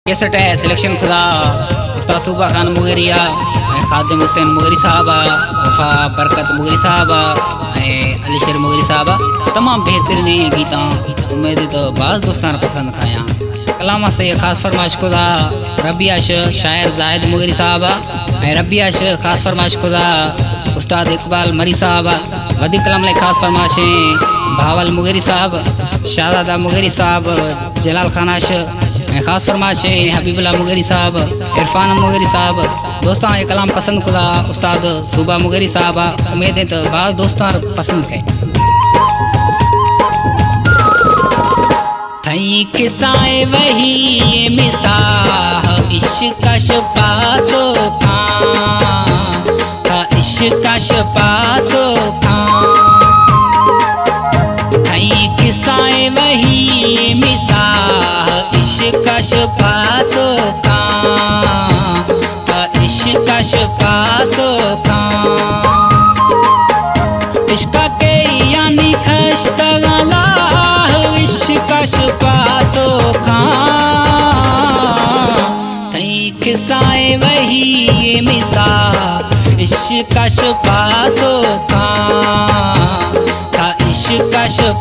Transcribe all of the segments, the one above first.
Cassette है selection खुदा उस्ताद सूबा खान मुगरिया खादिम हुसैन मुगरी साहबा वफा बरकत मुगरी साहबा अलीशर मुगरी साहबा तमाम बेहतरीन गीता उम्मीद तो बाज़ दोस्तान पसंद खाया कलाम से खास फरमाइश खुदा रबियाश शायर जाहिद मुगरी साहबा रबियाश खास फरमाइश खुदा उस्ताद इकबाल मरी साहबा वदी कलाम ले खास फरमाइशें भावल मुगरी साहब शाहजादा मुगरी साहब जलाल खानाश खास फरमाइश हबीबुल्ला मुगरी साहब इरफान मुगरी साहब दोस्तान ये कलाम पसंद खुदा उस्ताद सूबा मुगरी साहब उम्मीद है तो बाज़ दोस्तान पसंद है। थई किसाए वही ये मिसाह इश्क पासो का इश्क पासो थई किसाए वही ये मिसाह इश्क पासो का इश्क पासो इश्क के यानी खश्तगला इश्क पासो थई किसाए वही ये मिसा इश्क पासो का इश्क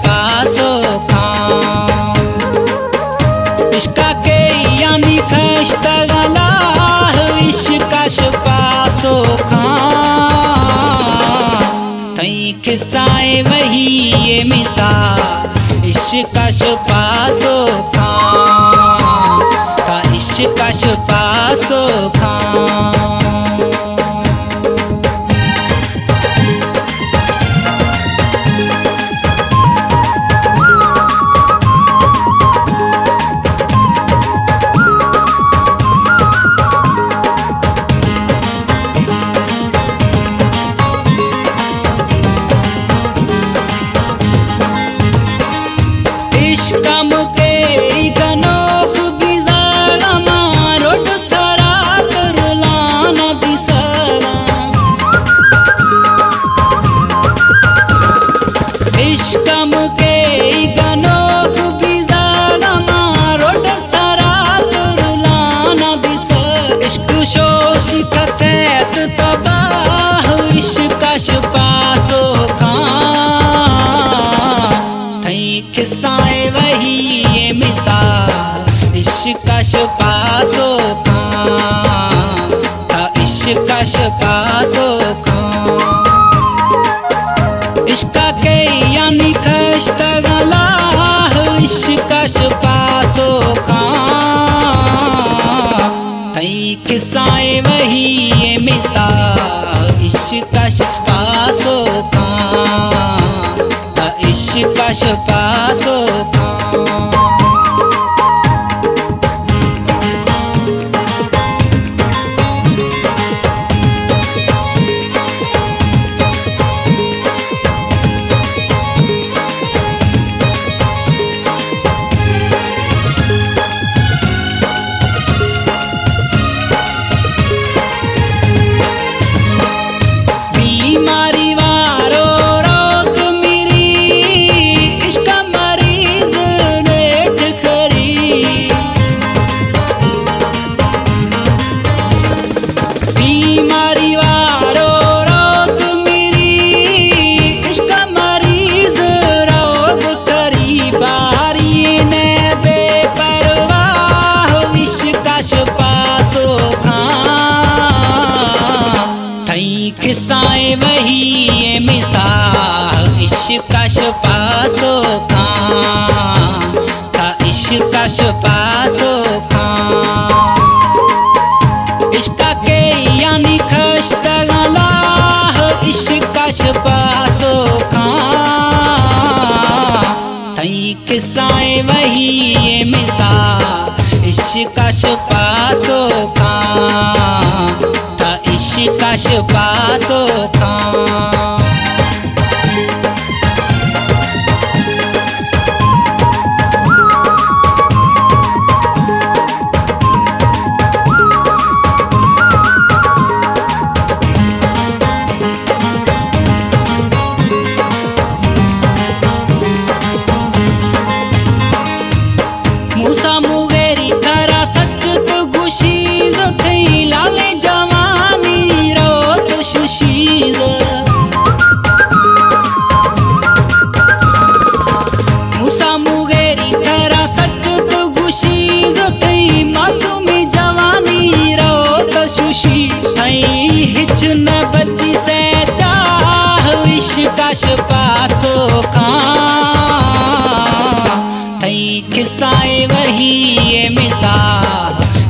पासो इश्क के यानी खश्तगला इश्क पासो थई किसाए वही ये मिसा इश्क पासो का इश्क पासो इश्कम के गनोख बिजारा रोड सरा करलाना दिसरा इश्कम के गनोख बिजारा रोड सरा करलाना दिसरा इश्क शोश कतैत तबाह इश्क पासो किसाए वही ये मिसा इश्क पासो का इश्क पासो इश्क के यानी खश्तगला इश्क पासो थई किसाए वही ये मिसा इश्क पासो इश्क पासो बीमारी वारो रोग मेरी इश्क मरीज नेठ खरी बीमारी वारो रोग मेरी इश्क मरीज रोग खरी बारी ने बेपरवाह इश्क पासो थई किसाए वही ये मिसा इश्क पासो का इश्क पासो इश्क के यानी खश्तगला इश्क पासो थई किसाए वही ये मिसा इश्क पासो का इश्क पासो मूसा मुगेरी करा सच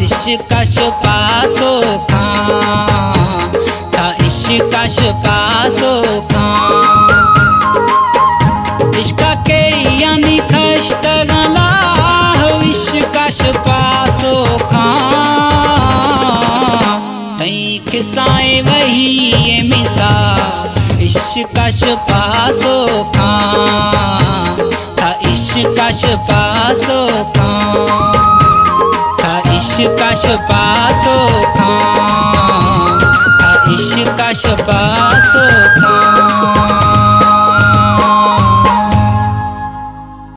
इश्काश पासो खां था इश्काश पासो खां इश्का के यानी खश्तगला इश्काश पासो खां तई खिसाए वही ये मिसा इश्काश पासो खां था इश्काश पासो खां था इश्काश पासो खां था इश्काश पासो खां।